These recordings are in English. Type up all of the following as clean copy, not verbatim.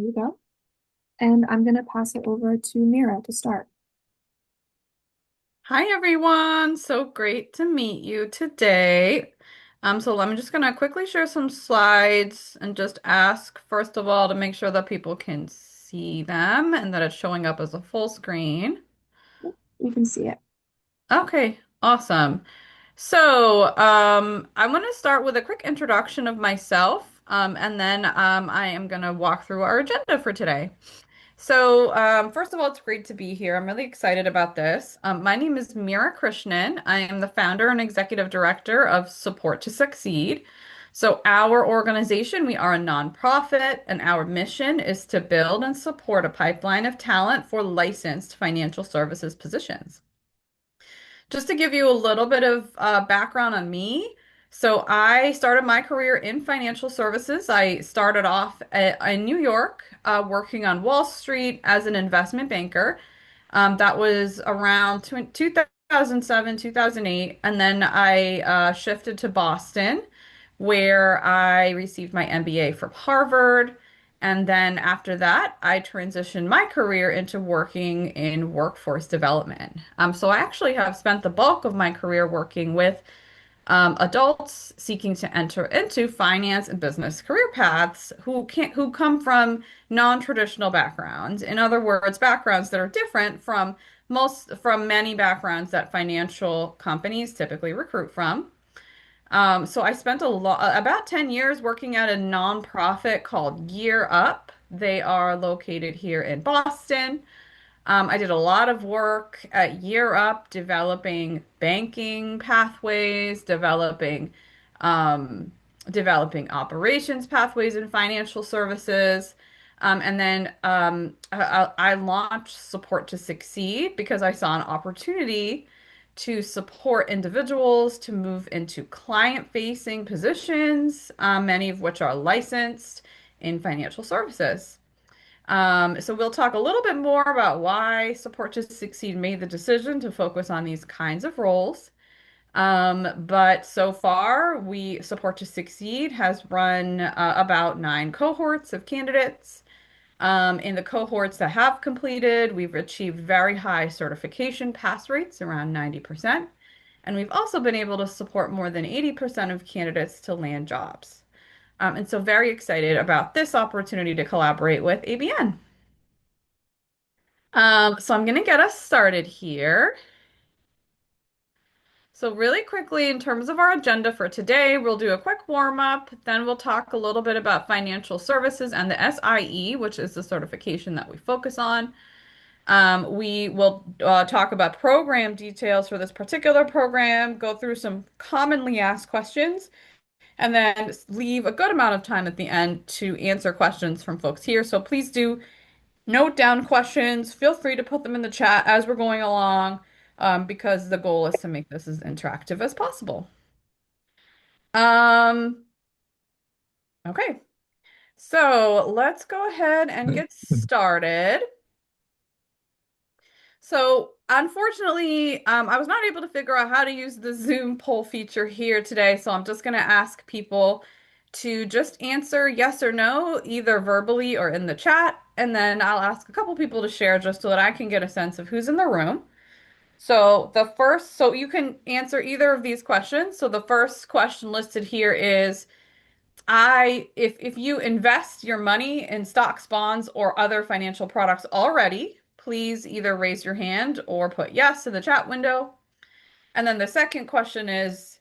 There you go. And I'm going to pass it over to Mira to start. Hi everyone, so great to meet you today. So I'm just gonna quickly share some slides and just ask, first of all, to make sure that people can see them and that it's showing up as a full screen. You can see it. Okay, awesome. So, I'm going to start with a quick introduction of myself, and then I am going to walk through our agenda for today. So, first of all, it's great to be here. I'm really excited about this. My name is Mira Krishnan. I am the founder and executive director of Support to Succeed. So, our organization, we are a nonprofit, and our mission is to build and support a pipeline of talent for licensed financial services positions. Just to give you a little bit of background on me. So I started my career in financial services. I started off in New York, working on Wall Street as an investment banker. That was around 2007, 2008. And then I shifted to Boston, where I received my MBA from Harvard. And then after that, I transitioned my career into working in workforce development. So I actually have spent the bulk of my career working with adults seeking to enter into finance and business career paths who come from non-traditional backgrounds. In other words, backgrounds that are different from many backgrounds that financial companies typically recruit from. So I spent about 10 years working at a nonprofit called Year Up. They are located here in Boston. I did a lot of work at Year Up, developing banking pathways, um, developing operations pathways in financial services. And then I launched Support to Succeed because I saw an opportunity to support individuals to move into client-facing positions, many of which are licensed in financial services. So we'll talk a little bit more about why Support to Succeed made the decision to focus on these kinds of roles. But so far, we Support to Succeed has run about 9 cohorts of candidates. In the cohorts that have completed, we've achieved very high certification pass rates, around 90%. And we've also been able to support more than 80% of candidates to land jobs. And so very excited about this opportunity to collaborate with ABN. So I'm gonna get us started here. So really quickly, in terms of our agenda for today, we'll do a quick warm up, then we'll talk a little bit about financial services and the SIE, which is the certification that we focus on. We will talk about program details for this particular program, go through some commonly asked questions, and then leave a good amount of time at the end to answer questions from folks here. So please do note down questions. Feel free to put them in the chat as we're going along, because the goal is to make this as interactive as possible. Um, okay, so let's go ahead and get started. So unfortunately, I was not able to figure out how to use the Zoom poll feature here today, so I'm just going to ask people to just answer yes or no, either verbally or in the chat, and then I'll ask a couple people to share just so that I can get a sense of who's in the room. So you can answer either of these questions. So the first question listed here is, if you invest your money in stocks, bonds, or other financial products already, please either raise your hand or put yes in the chat window. And then the second question is,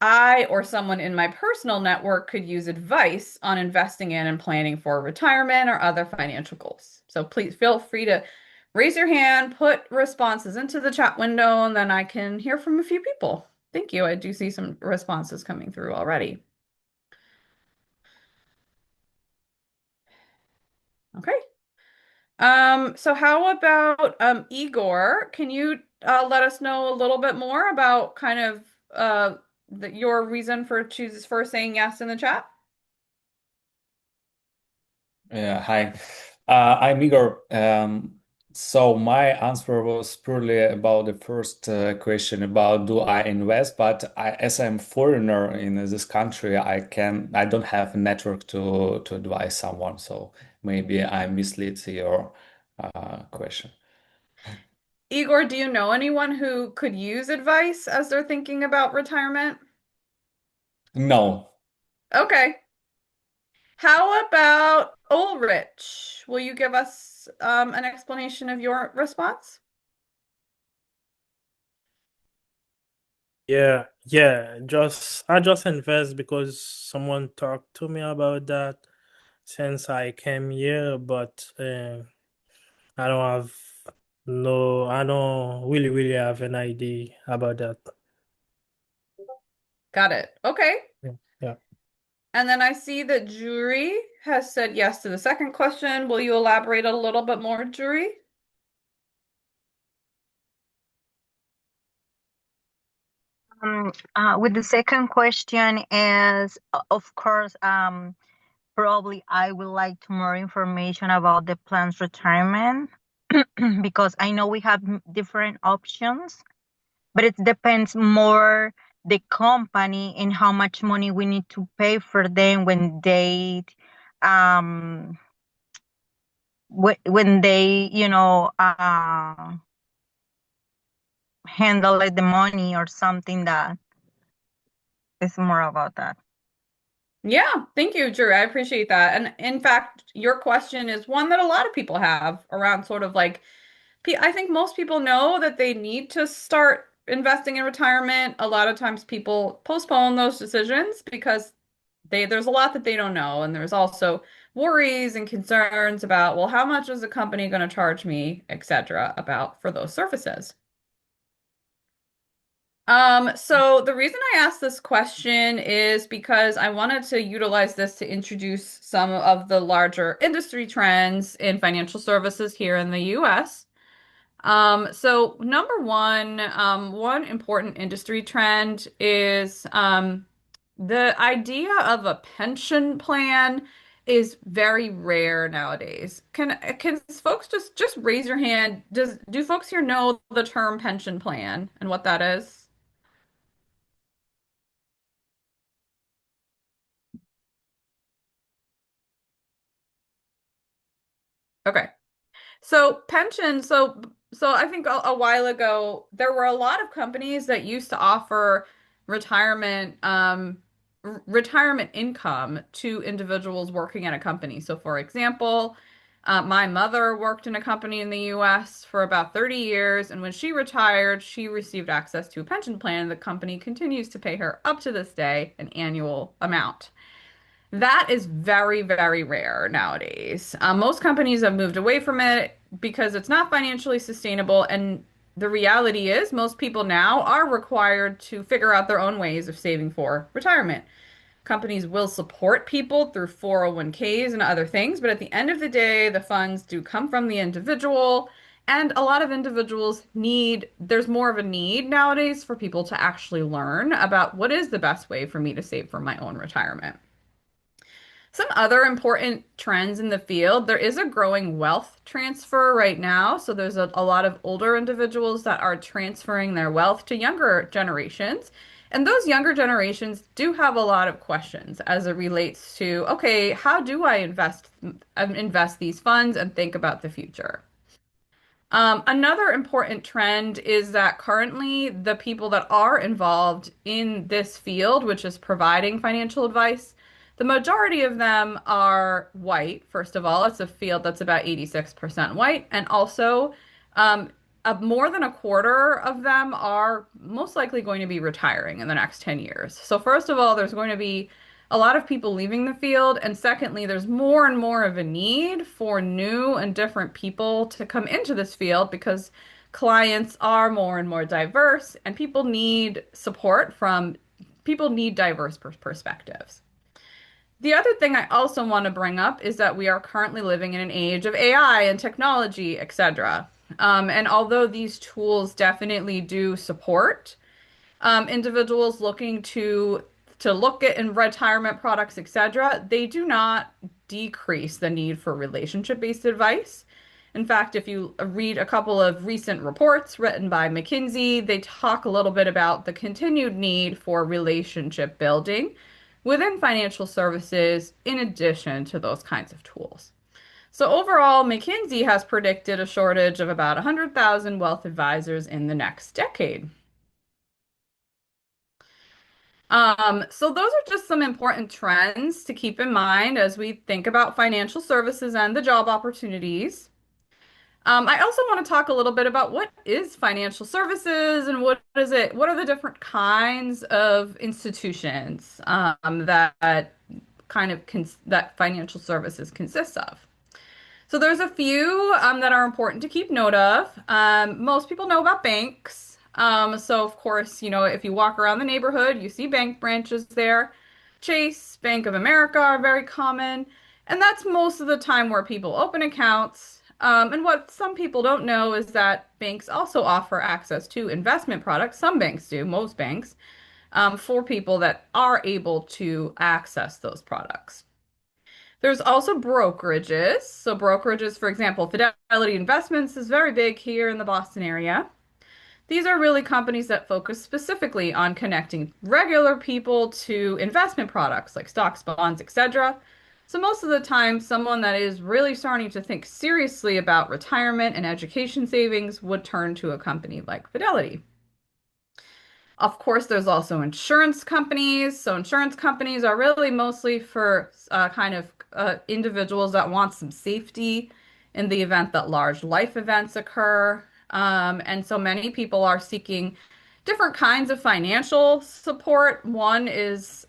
I or someone in my personal network could use advice on investing in and planning for retirement or other financial goals. So please feel free to raise your hand, put responses into the chat window, and then I can hear from a few people. Thank you. I do see some responses coming through already. Okay. So how about Igor? Can you let us know a little bit more about kind of your reason for saying yes in the chat? Yeah, hi. I'm Igor. So my answer was purely about the first question about do I invest, but as I'm foreigner in this country, I don't have a network to advise someone. So maybe I mislead your question. Igor, do you know anyone who could use advice as they're thinking about retirement? No. Okay. How about Ulrich? Will you give us an explanation of your response? Yeah. Just I just invest because someone talked to me about that since I came here, but I don't have I don't really have an idea about that. Got it. Okay. Yeah. Yeah. And then I see that Jury has said yes to the second question. Will you elaborate a little bit more, Jury? With the second question is, of course, probably I would like to more information about the plan's retirement because I know we have different options, but it depends more the company and how much money we need to pay for them um when they handle like the money or something that is more about that. Yeah, thank you, Drew. I appreciate that. And in fact, your question is one that a lot of people have around sort of like, I think most people know that they need to start investing in retirement. A lot of times people postpone those decisions because there's a lot that they don't know. And there's also worries and concerns about, well, how much is the company going to charge me, et cetera, about for those services. So the reason I asked this question is because I wanted to utilize this to introduce some of the larger industry trends in financial services here in the US. So number one, one important industry trend is the idea of a pension plan is very rare nowadays. Can folks just raise your hand? Do folks here know the term pension plan and what that is? Okay. So pension, so I think a while ago there were a lot of companies that used to offer retirement retirement income to individuals working at a company. So for example, my mother worked in a company in the US for about 30 years, and when she retired, she received access to a pension plan. The company continues to pay her up to this day an annual amount. That is very, very rare nowadays. Most companies have moved away from it because it's not financially sustainable. And the reality is, most people now are required to figure out their own ways of saving for retirement. Companies will support people through 401ks and other things, but at the end of the day, the funds do come from the individual. And a lot of individuals there's more of a need nowadays for people to actually learn about what is the best way for me to save for my own retirement. Some other important trends in the field, there is a growing wealth transfer right now. So there's a lot of older individuals that are transferring their wealth to younger generations. And those younger generations do have a lot of questions as it relates to, okay, how do I invest these funds and think about the future? Another important trend is that currently the people that are involved in this field, which is providing financial advice, the majority of them are white. First of all, it's a field that's about 86% white, and also um, more than a quarter of them are most likely going to be retiring in the next 10 years. So first of all, there's going to be a lot of people leaving the field. And secondly, there's more and more of a need for new and different people to come into this field because clients are more and more diverse and people need diverse perspectives. The other thing I also want to bring up is that we are currently living in an age of AI and technology, etc. And although these tools definitely do support individuals looking to look at in retirement products, etc., they do not decrease the need for relationship-based advice. In fact, if you read a couple of recent reports written by McKinsey, they talk a little bit about the continued need for relationship building within financial services in addition to those kinds of tools. So overall, McKinsey has predicted a shortage of about 100,000 wealth advisors in the next decade. So those are just some important trends to keep in mind as we think about financial services and the job opportunities. I also want to talk a little bit about what is financial services and what is it, what are the different kinds of institutions that that financial services consists of. So there's a few that are important to keep note of. Most people know about banks. So of course, you know, if you walk around the neighborhood, you see bank branches there. Chase, Bank of America are very common, and that's most of the time where people open accounts. And what some people don't know is that banks also offer access to investment products. Some banks do, most banks, for people that are able to access those products. There's also brokerages. So brokerages, for example, Fidelity Investments is very big here in the Boston area. These are really companies that focus specifically on connecting regular people to investment products like stocks, bonds, etc. So most of the time, someone that is really starting to think seriously about retirement and education savings would turn to a company like Fidelity. Of course, there's also insurance companies. So insurance companies are really mostly for individuals that want some safety in the event that large life events occur. And so many people are seeking different kinds of financial support. One is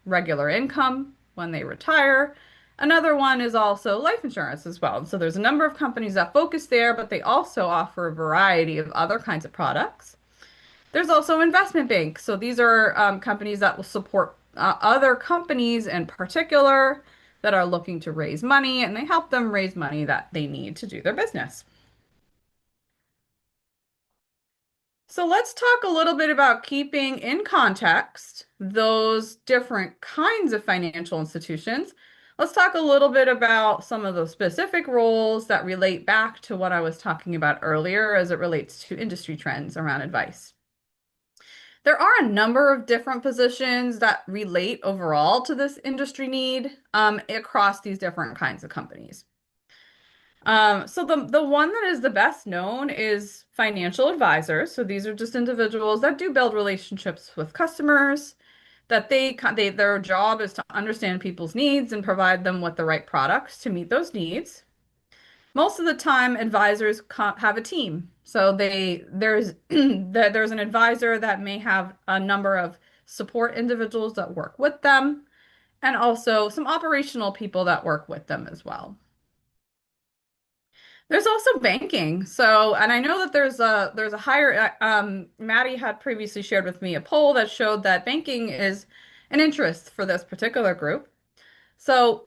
regular income when they retire. Another one is also life insurance as well. So there's a number of companies that focus there, but they also offer a variety of other kinds of products. There's also investment banks. So these are companies that will support other companies in particular that are looking to raise money, and they help them raise money that they need to do their business. So let's talk a little bit about keeping in context those different kinds of financial institutions. Let's talk a little bit about some of the specific roles that relate back to what I was talking about earlier as it relates to industry trends around advice. There are a number of different positions that relate overall to this industry need across these different kinds of companies. So the one that is the best known is financial advisors. So these are just individuals that do build relationships with customers, that their job is to understand people's needs and provide them with the right products to meet those needs. Most of the time, advisors have a team. So there's an advisor that may have a number of support individuals that work with them, and also some operational people that work with them as well. There's also banking. So, and I know that there's a higher, Maddie had previously shared with me a poll that showed that banking is an interest for this particular group. So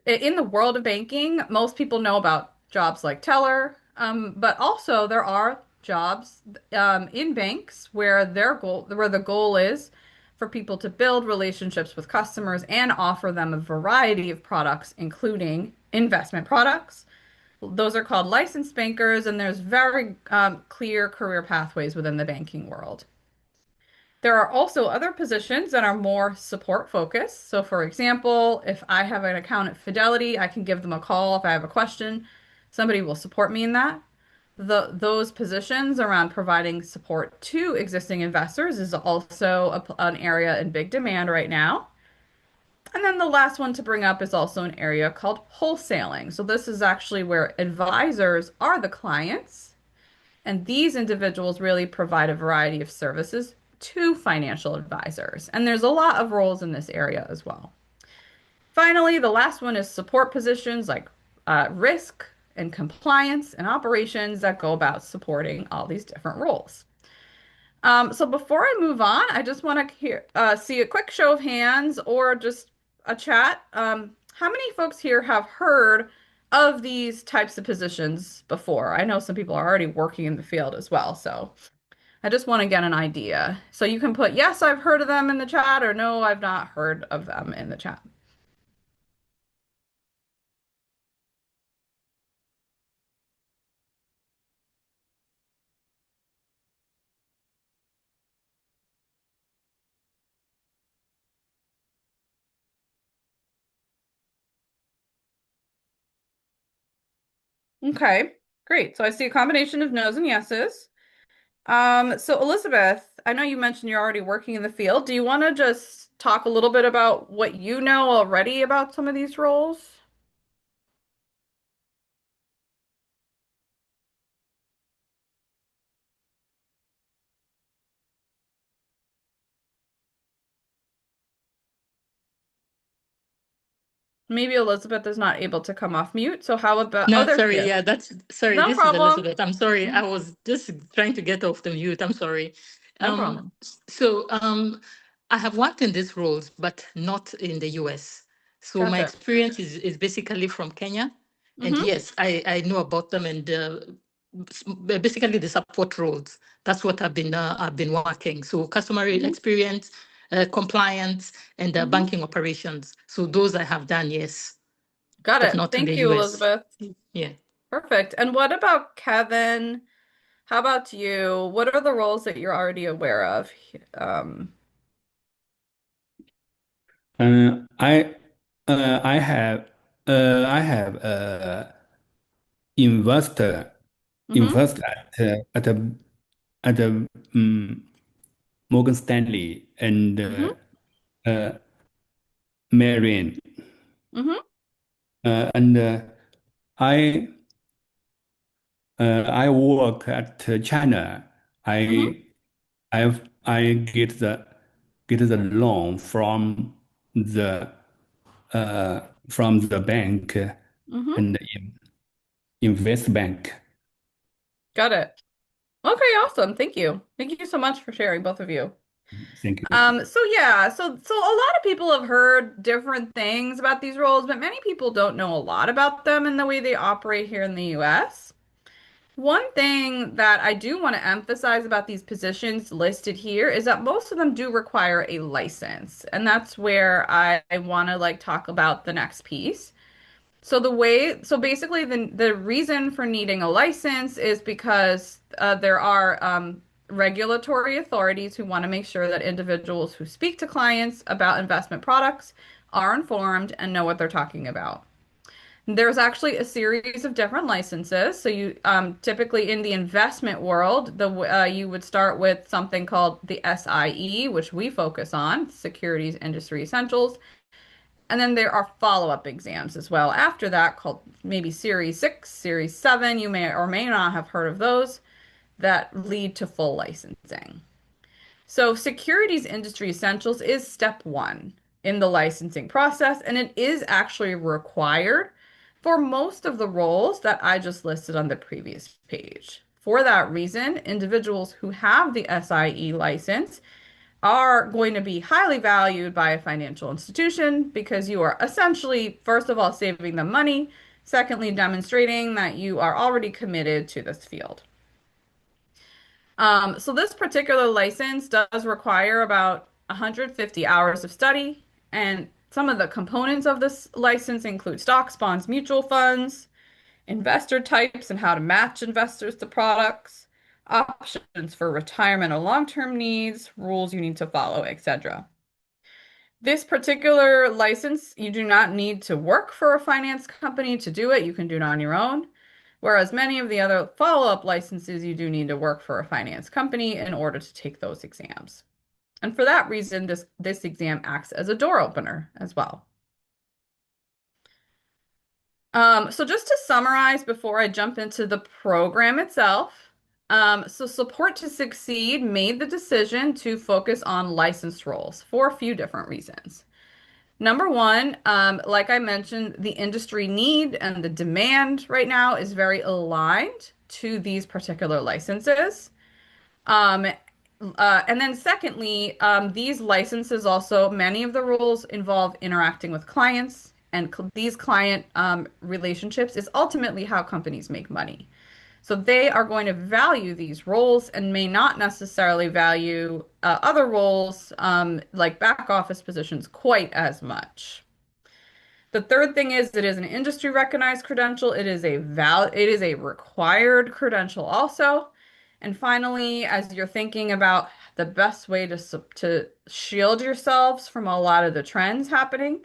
in the world of banking, most people know about jobs like teller, but also there are jobs in banks where the goal is for people to build relationships with customers and offer them a variety of products, including investment products. Those are called licensed bankers, and there's very clear career pathways within the banking world. There are also other positions that are more support focused. So for example, if I have an account at Fidelity, I can give them a call if I have a question. Somebody will support me in that. Those positions around providing support to existing investors is also an area in big demand right now. And then the last one to bring up is also an area called wholesaling. So this is actually where advisors are the clients, and these individuals really provide a variety of services to financial advisors. And there's a lot of roles in this area as well. Finally, the last one is support positions like risk and compliance and operations that go about supporting all these different roles. So before I move on, I just want to see a quick show of hands or just a chat. How many folks here have heard of these types of positions before? I know some people are already working in the field as well, so I just want to get an idea. So you can put yes, I've heard of them in the chat, or no, I've not heard of them in the chat. Okay, great. So I see a combination of no's and yeses. So Elizabeth, I know you mentioned you're already working in the field. Do you want to just talk a little bit about what you know already about some of these roles? Maybe Elizabeth is not able to come off mute. So how about, oh, No, there she sorry. is. Yeah, sorry. No This is problem. Elizabeth. I'm sorry. I Mhm. was just trying to get off the mute. I'm sorry. No Um, problem. so I have worked in these roles, but not in the US. So my Gotcha. experience is basically from Kenya. And Mm-hmm. yes, I know about them and basically the support roles. That's what I've been working. So customer Mm-hmm. experience, compliance, and Mm-hmm. banking operations. So those I have done, yes, Got but it. not in the Thank you, US. Elizabeth. Yeah. Perfect. And what about Kevin? How about you? What are the roles that you're already aware of? Um, I I have investor mm-hmm. invest at Morgan Stanley and Mm-hmm. uh, Marion Mm-hmm. and I I work at China. Mm-hmm. I get the loan the from the bank Mm-hmm. and invest bank. Got it. Okay, awesome. Thank you. Thank you so much for sharing, both of you. Thank you. So yeah, so a lot of people have heard different things about these roles, but many people don't know a lot about them and the way they operate here in the US. One thing that I do want to emphasize about these positions listed here is that most of them do require a license, and that's where I want to like talk about the next piece. So basically the reason for needing a license is because there are regulatory authorities who want to make sure that individuals who speak to clients about investment products are informed and know what they're talking about. There's actually a series of different licenses. So you typically in the investment world, the you would start with something called the SIE, which we focus on, Securities Industry Essentials. And then there are follow-up exams as well after that called maybe Series 6, Series 7. You may or may not have heard of those that lead to full licensing. So, securities industry essentials is step one in the licensing process, and it is actually required for most of the roles that I just listed on the previous page. For that reason, individuals who have the SIE license are going to be highly valued by a financial institution because you are essentially, first of all, saving them money, secondly, demonstrating that you are already committed to this field. So this particular license does require about 150 hours of study, and some of the components of this license include stocks, bonds, mutual funds, investor types and how to match investors to products, options for retirement or long-term needs, rules you need to follow, etc. This particular license, you do not need to work for a finance company to do it. You can do it on your own. Whereas many of the other follow-up licenses, you do need to work for a finance company in order to take those exams. And for that reason, this exam acts as a door opener as well. So just to summarize before I jump into the program itself, so Support to Succeed made the decision to focus on licensed roles for a few different reasons. Number one, like I mentioned, the industry need and the demand right now is very aligned to these particular licenses. Um, and then secondly, these licenses also, many of the rules involve interacting with clients, and these client relationships is ultimately how companies make money. So they are going to value these roles and may not necessarily value other roles like back office positions quite as much. The third thing is it is an industry recognized credential. It is a required credential also. And finally, as you're thinking about the best way to shield yourselves from a lot of the trends happening,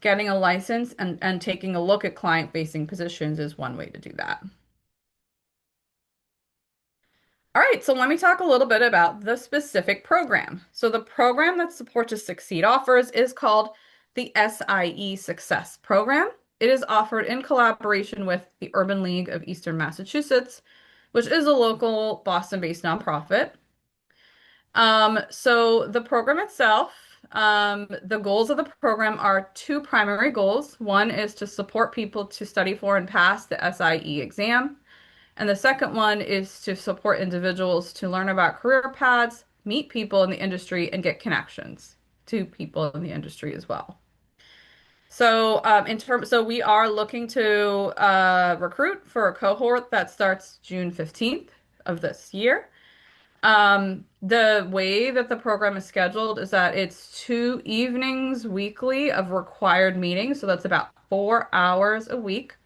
getting a license and taking a look at client-facing positions is one way to do that. All right, so let me talk a little bit about the specific program. So the program that Support to Succeed offers is called the SIE Success Program. It is offered in collaboration with the Urban League of Eastern Massachusetts, which is a local Boston-based nonprofit. So the program itself, the goals of the program are two primary goals. One is to support people to study for and pass the SIE exam. And the second one is to support individuals to learn about career paths, meet people in the industry, and get connections to people in the industry as well. So, so we are looking to recruit for a cohort that starts June 15th of this year. The way that the program is scheduled is that it's 2 evenings weekly of required meetings, so that's about 4 hours a week.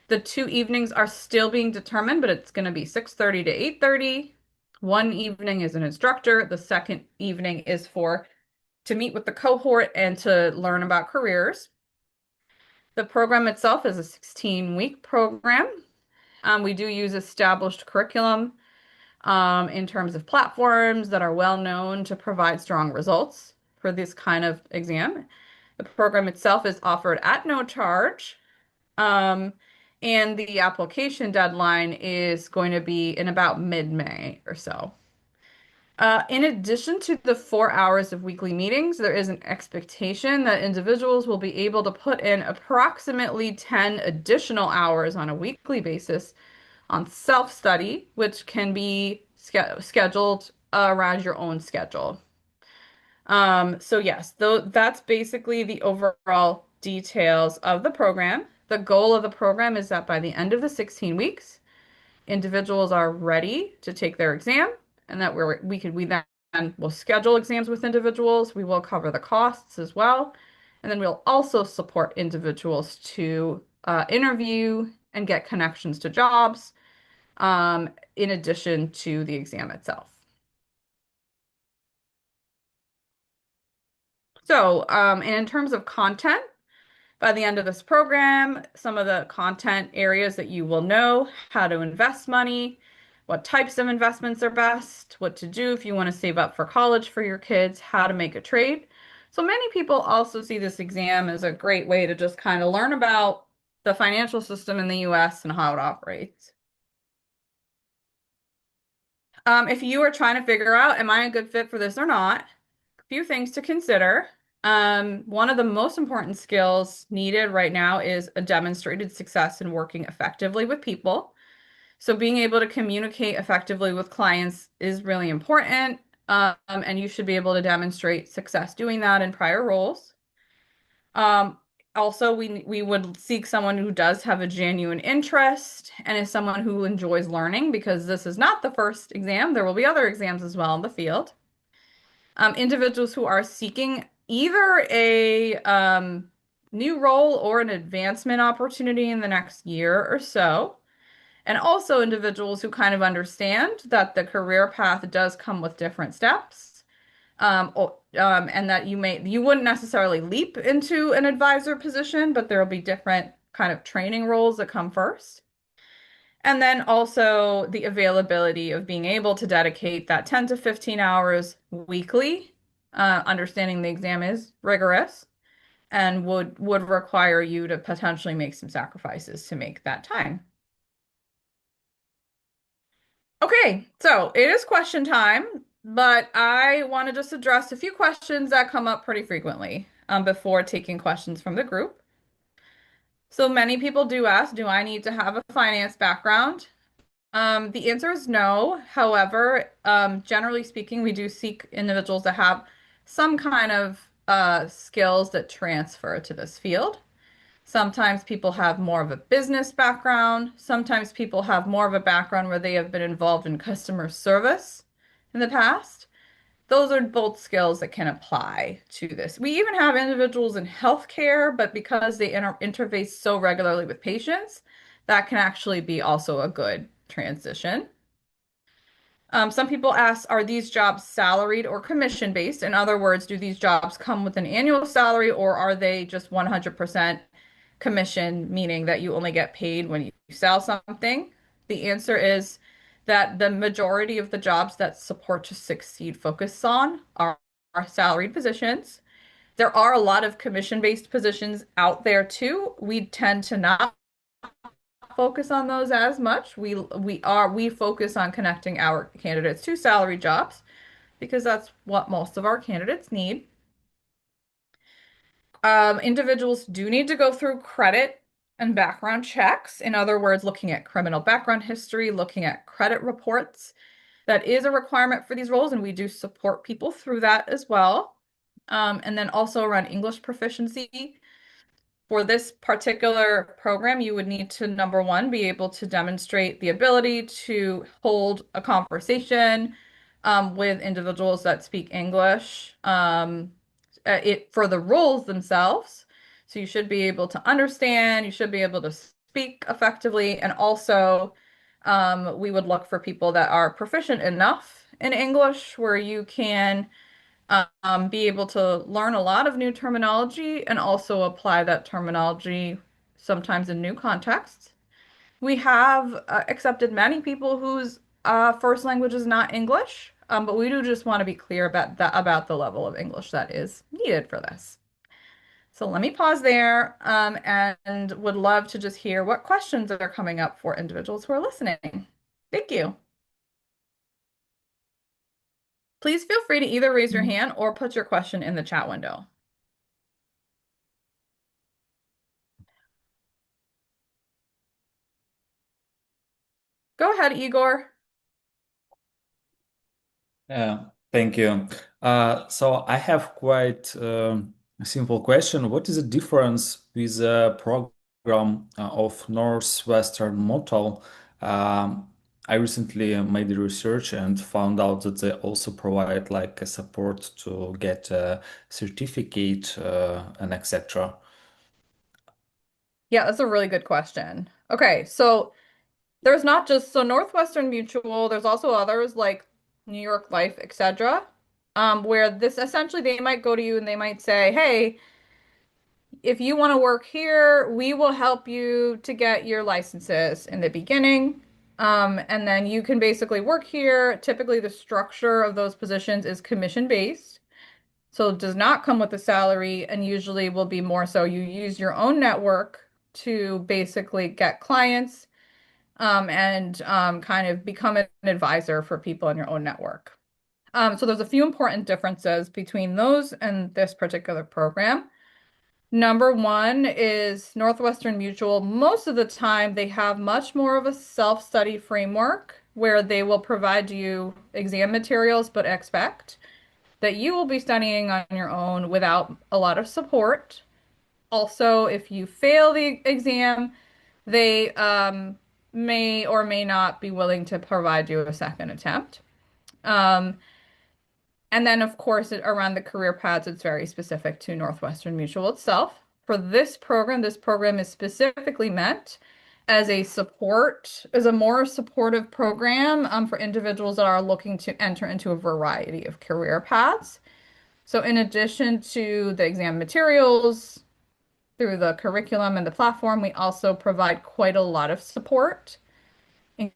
The 2 evenings are still being determined, but it's going to be 6:30 to 8:30. One evening is an instructor. The second evening is for to meet with the cohort and to learn about careers. The program itself is a 16-week program. We do use established curriculum in terms of platforms that are well known to provide strong results for this kind of exam. The program itself is offered at no charge. Um, and the application deadline is going to be in about mid-May or so. In addition to the 4 hours of weekly meetings, there is an expectation that individuals will be able to put in approximately 10 additional hours on a weekly basis on self-study, which can be scheduled around your own schedule. So yes, that's basically the overall details of the program. The goal of the program is that by the end of the 16 weeks, individuals are ready to take their exam, and that we then will schedule exams with individuals. We will cover the costs as well, and then we'll also support individuals to interview and get connections to jobs, in addition to the exam itself. So, and in terms of content, by the end of this program, some of the content areas that you will know: how to invest money, what types of investments are best, what to do if you want to save up for college for your kids, how to make a trade. So many people also see this exam as a great way to just kind of learn about the financial system in the US and how it operates. If you are trying to figure out, am I a good fit for this or not? A few things to consider. One of the most important skills needed right now is a demonstrated success in working effectively with people. So being able to communicate effectively with clients is really important, and you should be able to demonstrate success doing that in prior roles. Also, we would seek someone who does have a genuine interest and is someone who enjoys learning, because this is not the first exam. There will be other exams as well in the field. Individuals who are seeking either a new role or an advancement opportunity in the next year or so. And also individuals who kind of understand that the career path does come with different steps. And that you wouldn't necessarily leap into an advisor position, but there will be different kind of training roles that come first. And then also the availability of being able to dedicate that 10 to 15 hours weekly, understanding the exam is rigorous and would require you to potentially make some sacrifices to make that time. Okay, so it is question time, but I want to just address a few questions that come up pretty frequently before taking questions from the group. So many people do ask, do I need to have a finance background? The answer is no. However, generally speaking, we do seek individuals that have some kind of skills that transfer to this field. Sometimes people have more of a business background. Sometimes people have more of a background where they have been involved in customer service in the past. Those are both skills that can apply to this. We even have individuals in healthcare, but because they interface so regularly with patients, that can actually be also a good transition. Some people ask, are these jobs salaried or commission based? In other words, do these jobs come with an annual salary, or are they just 100% commission, meaning that you only get paid when you sell something? The answer is that the majority of the jobs that Support to Succeed focus on are salaried positions. There are a lot of commission-based positions out there too. We tend to not focus on those as much. We focus on connecting our candidates to salary jobs because that's what most of our candidates need. Individuals do need to go through credit and background checks. In other words, looking at criminal background history, looking at credit reports. That is a requirement for these roles, and we do support people through that as well. And then also around English proficiency. For this particular program, you would need to, number one, be able to demonstrate the ability to hold a conversation with individuals that speak English for the roles themselves. So you should be able to understand, you should be able to speak effectively, and also we would look for people that are proficient enough in English where you can be able to learn a lot of new terminology and also apply that terminology sometimes in new contexts. We have accepted many people whose first language is not English, but we do just want to be clear about the level of English that is needed for this. So let me pause there and would love to just hear what questions are coming up for individuals who are listening. Thank you. Please feel free to either raise your hand or put your question in the chat window. Go ahead, Igor. Yeah, thank you. So I have quite a simple question. What is the difference with the program of Northwestern Mutual? I recently made the research and found out that they also provide like a support to get a certificate and etc. Yeah, that's a really good question. Okay, so there's not just so Northwestern Mutual, there's also others like New York Life, etc. Where this essentially they might go to you and they might say, "Hey, if you want to work here, we will help you to get your licenses in the beginning. And then you can basically work here. Typically, the structure of those positions is commission based. So it does not come with a salary and usually will be more so you use your own network to basically get clients and kind of become an advisor for people in your own network. So there's a few important differences between those and this particular program. Number one is Northwestern Mutual. Most of the time, they have much more of a self-study framework where they will provide you exam materials, but expect that you will be studying on your own without a lot of support. Also, if you fail the exam, they may or may not be willing to provide you a second attempt. Um, and then, of course, around the career paths, it's very specific to Northwestern Mutual itself. For this program is specifically meant as a support, as a more supportive program for individuals that are looking to enter into a variety of career paths. So in addition to the exam materials, through the curriculum and the platform, we also provide quite a lot of support,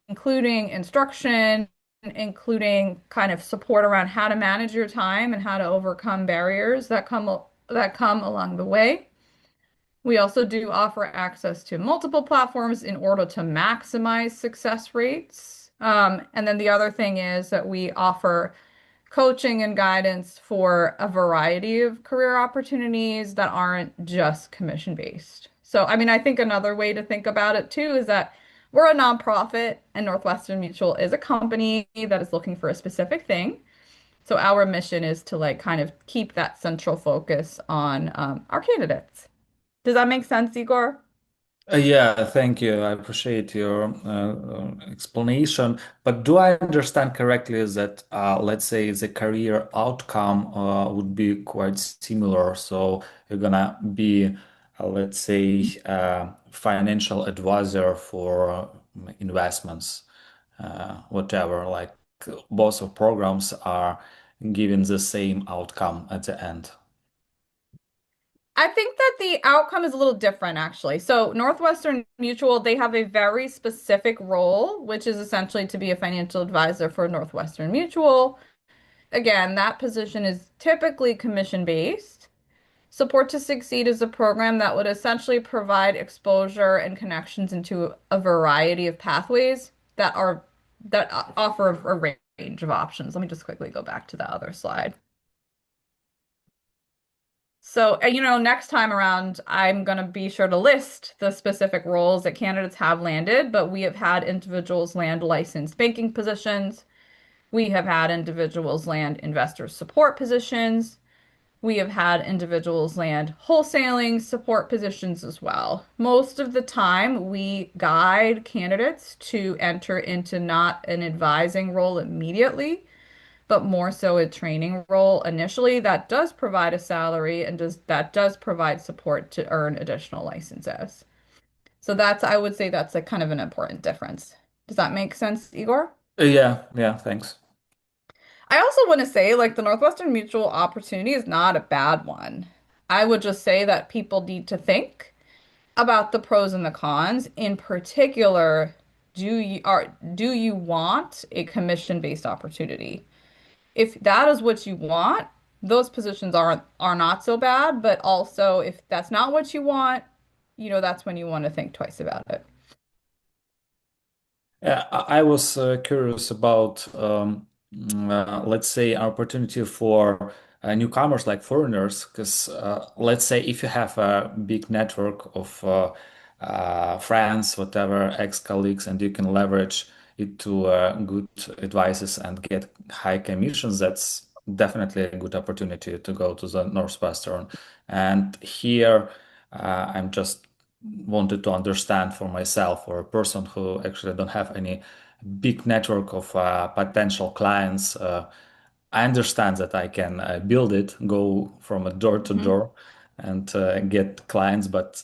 including instruction, including kind of support around how to manage your time and how to overcome barriers that come along the way. We also do offer access to multiple platforms in order to maximize success rates. And then the other thing is that we offer coaching and guidance for a variety of career opportunities that aren't just commission based. So, I mean, I think another way to think about it too is that we're a nonprofit and Northwestern Mutual is a company that is looking for a specific thing. So our mission is to like kind of keep that central focus on our candidates. Does that make sense, Igor? Yeah, thank you. I appreciate your explanation. But do I understand correctly that, let's say, the career outcome would be quite similar? So you're gonna be, let's say, financial advisor for investments, whatever. Like both of programs are giving the same outcome at the end. I think that the outcome is a little different, actually. So, Northwestern Mutual, they have a very specific role, which is essentially to be a financial advisor for Northwestern Mutual. Again, that position is typically commission-based. Support to Succeed is a program that would essentially provide exposure and connections into a variety of pathways that offer a range of options. Let me just quickly go back to the other slide. So, next time around, I'm going to be sure to list the specific roles that candidates have landed, but we have had individuals land licensed banking positions. We have had individuals land investor support positions. We have had individuals land wholesaling support positions as well. Most of the time, we guide candidates to enter into not an advising role immediately, but more so a training role initially that does provide a salary and does provide support to earn additional licenses. So I would say that's a kind of an important difference. Does that make sense, Igor? Yeah, thanks. I also want to say, like, the Northwestern Mutual opportunity is not a bad one. I would just say that people need to think about the pros and the cons. In particular, do you want a commission-based opportunity? If that is what you want, those positions are not so bad, but also if that's not what you want, that's when you want to think twice about it. Yeah, I was curious about, let's say, an opportunity for newcomers like foreigners, because let's say if you have a big network of friends, whatever, ex-colleagues, and you can leverage it to good advices and get high commissions, that's definitely a good opportunity to go to the Northwestern. And here, I'm just wanted to understand for myself or a person who actually don't have any big network of potential clients. I understand that I can build it, go from a door to Mhm. door and get clients, but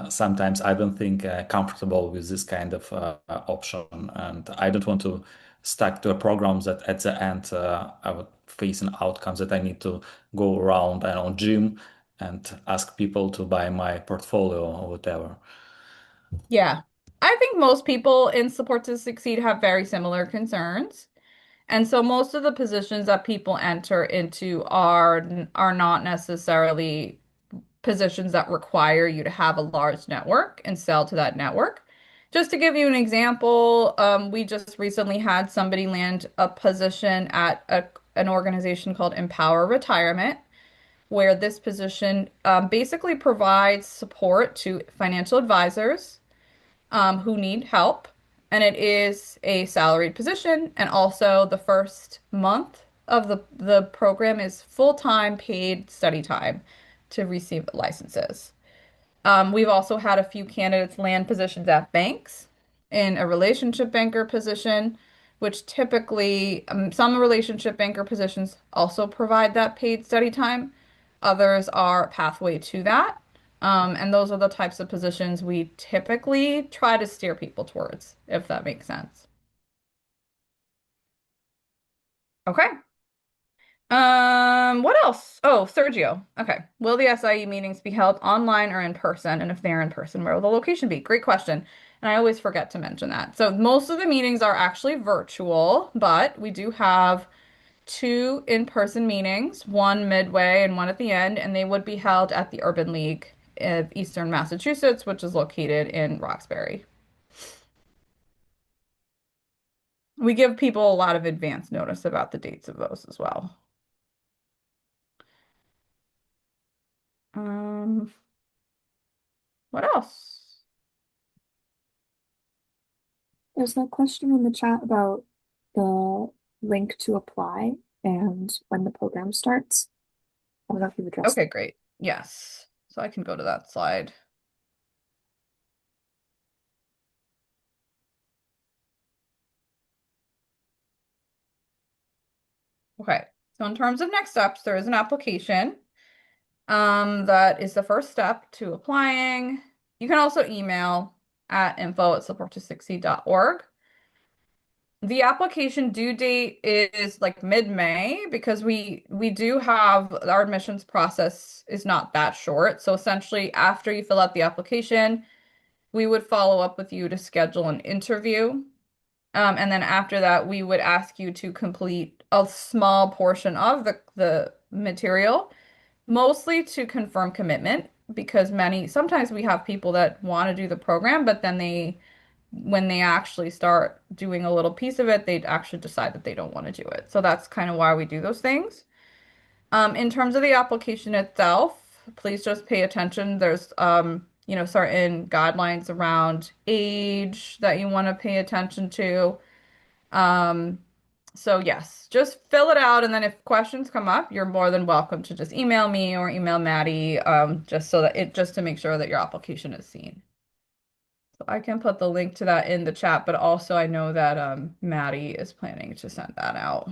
sometimes I don't think comfortable with this kind of option. And I don't want to stuck to a program that at the end I would face an outcome that I need to go around and on gym and ask people to buy my portfolio or whatever. Yeah. I think most people in Support to Succeed have very similar concerns. And so most of the positions that people enter into are not necessarily positions that require you to have a large network and sell to that network. Just to give you an example, we just recently had somebody land a position at an organization called Empower Retirement, where this position basically provides support to financial advisors who need help. And it is a salaried position. And also, the first month of the program is full-time paid study time to receive licenses. We've also had a few candidates land positions at banks in a relationship banker position, which typically some relationship banker positions also provide that paid study time. Others are a pathway to that. And those are the types of positions we typically try to steer people towards, if that makes sense. Okay. What else? Oh, Sergio. Okay. Will the SIE meetings be held online or in person? And if they're in person, where will the location be? Great question. And I always forget to mention that. So most of the meetings are actually virtual, but we do have two in-person meetings, one midway and one at the end, and they would be held at the Urban League of Eastern Massachusetts, which is located in Roxbury. We give people a lot of advance notice about the dates of those as well. Um, what else? There's a question in the chat about the link to apply and when the program starts. I don't know if you've addressed Okay, great. Yes. So I can go to that slide. Okay. So in terms of next steps, there is an application. That is the first step to applying. You can also email at info@supporttosucceed.org. The application due date is like mid-May because we do have our admissions process is not that short. So essentially after you fill out the application, we would follow up with you to schedule an interview. And then after that, we would ask you to complete a small portion of the material, mostly to confirm commitment, because sometimes we have people that want to do the program, but then when they actually start doing a little piece of it, they actually decide that they don't want to do it. So that's kind of why we do those things. In terms of the application itself, please just pay attention. There's certain guidelines around age that you want to pay attention to. Um, so yes, just fill it out, and then if questions come up, you're more than welcome to just email me or email Maddie, just to make sure that your application is seen. So I can put the link to that in the chat, but also I know that Maddie is planning to send that out.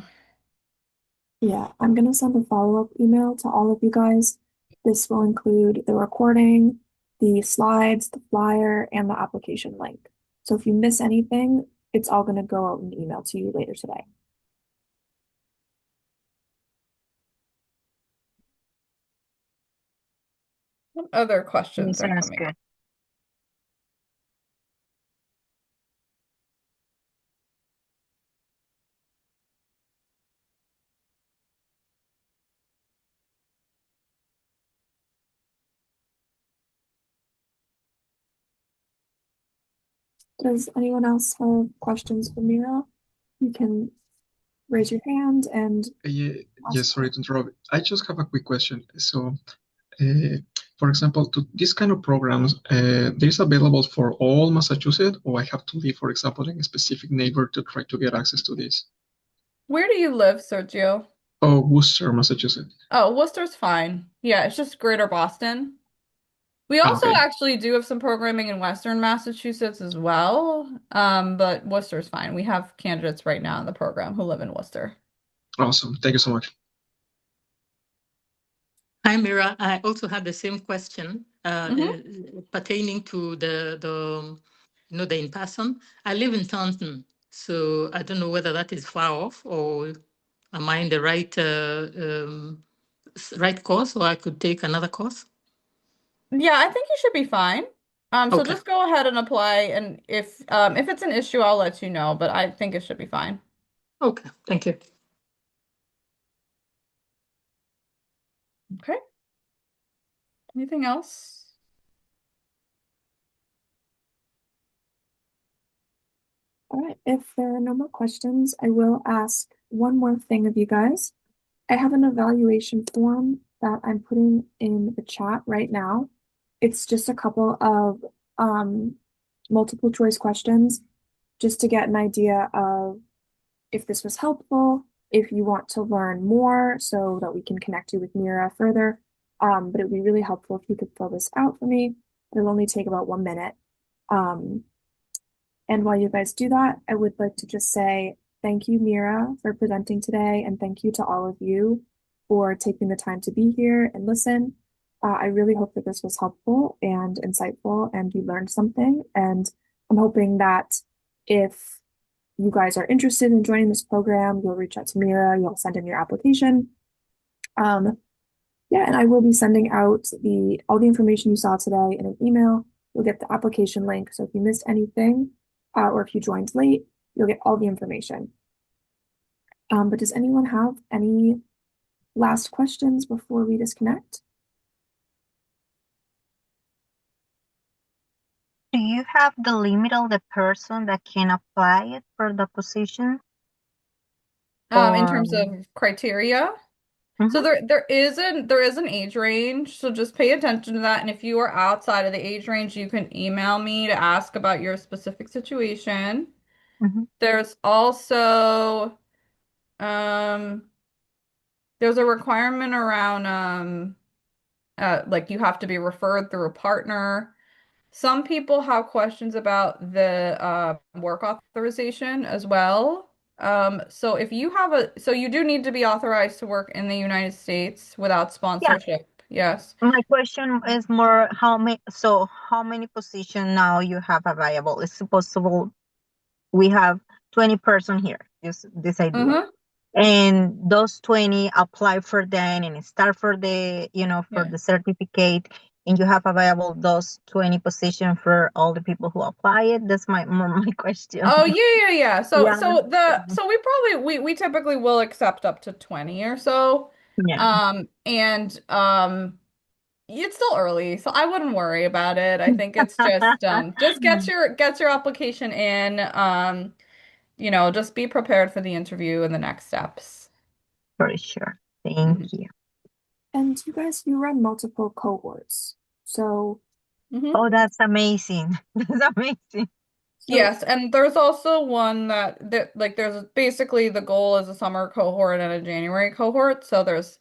Yeah, I'm gonna send a follow-up email to all of you guys. This will include the recording, the slides, the flyer, and the application link. So if you miss anything, it's all gonna go out in email to you later today. What other questions are Sounds coming good. up? Does anyone else have questions for Mira? You can raise your hand and Yes, sorry to interrupt. I just have a quick question. So, uh, for example, to this kind of programs, this available for all Massachusetts, or I have to live, for example, in a specific neighbor to try to get access to this? Where do you live, Sergio? Oh, Worcester, Massachusetts. Oh, Worcester's fine. Yeah, it's just Greater Boston. We also Okay, actually do have some programming in Western Massachusetts as well, but Worcester's fine. We have candidates right now in the program who live in Worcester. awesome. Thank you so much. Hi, Mira. I also had the same question Mm-hmm. pertaining to the in-person. I live in Taunton, so I don't know whether that is far off or am I in the right course, or I could take another course? Yeah, I think you should be fine. So Okay. just go ahead and apply, and if it's an issue, I'll let you know, but I think it should be fine. Okay. Thank you. Okay. Anything else? all right, if there are no more questions, I will ask one more thing of you guys. I have an evaluation form that I'm putting in the chat right now. It's just a couple of multiple choice questions just to get an idea of if this was helpful, if you want to learn more so that we can connect you with Mira further. But it would be really helpful if you could fill this out for me. It'll only take about 1 minute. Um, and while you guys do that, I would like to just say thank you, Mira, for presenting today, and thank you to all of you for taking the time to be here and listen. I really hope that this was helpful and insightful and you learned something. And I'm hoping that if you guys are interested in joining this program, you'll reach out to Mira, you'll send in your application. Yeah, and I will be sending out all the information you saw today in an email. You'll get the application link. So if you missed anything, or if you joined late, you'll get all the information. But does anyone have any last questions before we disconnect? Do you have the limit of the person that can apply it for the position? In Or terms of criteria. So Mhm. there is an age range, so just pay attention to that. And if you are outside of the age range, you can email me to ask about your specific situation. Mhm. There's also um there's a requirement around like you have to be referred through a partner. Some people have questions about the work authorization as well. So if you have so you do need to be authorized to work in the United States without Yeah, sponsorship. Yes. my question is more how many positions now you have available? Is it possible we have 20 person here, just this idea. Mm-hmm. And those 20 apply for them and start for the, for Yeah. the certificate, and you have available those 20 positions for all the people who apply it. That's my question. Oh yeah. So Yeah. we typically will accept up to 20 or so. Yeah. And it's still early, so I wouldn't worry about it. I think it's just get your application in. Just be prepared for the interview and the next steps. For sure. Thank Mhm. you. And you guys, you run multiple cohorts. So, Mhm. Oh, that's amazing. That's amazing. Yes, and there's also one that like there's basically the goal is a summer cohort and a January cohort. So there's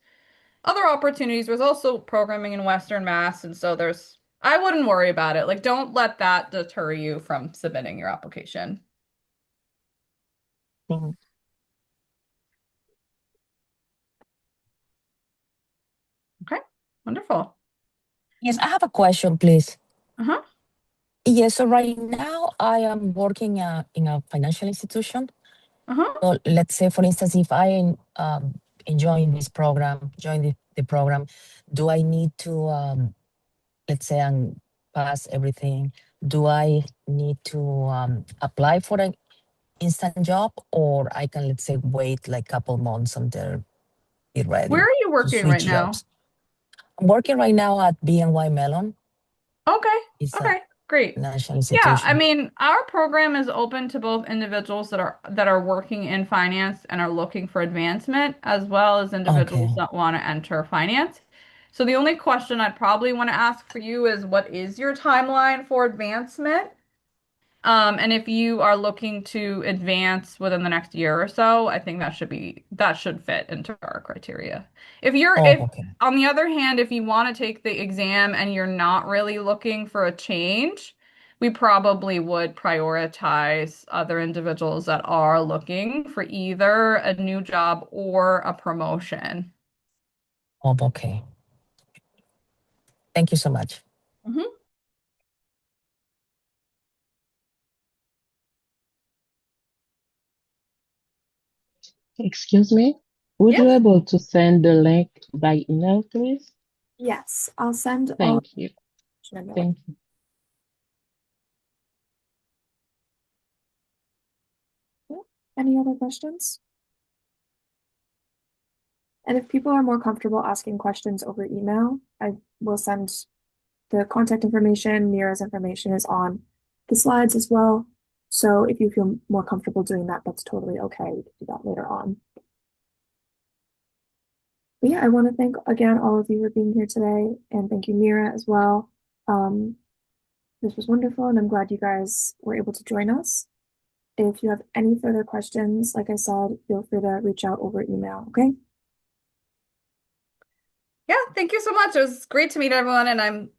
other opportunities. There's also programming in Western Mass, and so I wouldn't worry about it. Like don't let that deter you from submitting your application. Thank Okay. Wonderful. Yes, I have a question, please. Uh-huh. Yes, so right now I am working in a financial institution. Uh-huh. So let's say, for instance, if I join this program, the program, do I need to, let's say, pass everything? Do I need to apply for an instant job, or I can, let's say, wait like a couple months until be Where ready are you to working right switch now? jobs? I'm working right now at BNY Mellon. Okay. It's a Okay. Great. financial Yeah, I institution. mean, our program is open to both individuals that are working in finance and are looking for advancement, as well as individuals Okay. that want to enter finance. So the only question I'd probably want to ask for you is what is your timeline for advancement? And if you are looking to advance within the next year or so, I think that should fit into our criteria. Oh, If okay. on the other hand, if you want to take the exam and you're not really looking for a change, we probably would prioritize other individuals that are looking for either a new job or a promotion. Oh, okay. Thank you so much. Mhm. Excuse me, would you Yes. able to send the link by email, please? yes, I'll send all Thank you. information. Thank you. Any other questions? And if people are more comfortable asking questions over email, I will send the contact information. Mira's information is on the slides as well. So if you feel more comfortable doing that, that's totally okay. We can do that later on. But yeah, I want to thank again all of you for being here today, and thank you, Mira, as well. This was wonderful, and I'm glad you guys were able to join us. If you have any further questions, like I said, feel free to reach out over email, okay? Yeah, thank you so much. It was great to meet everyone, and I'm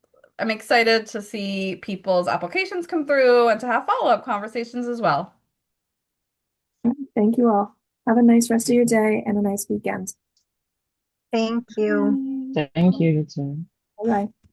excited to see people's applications come through and to have follow-up conversations as well. Thank you all. Have a nice rest of your day and a nice weekend. you. Thank you, you too. Bye.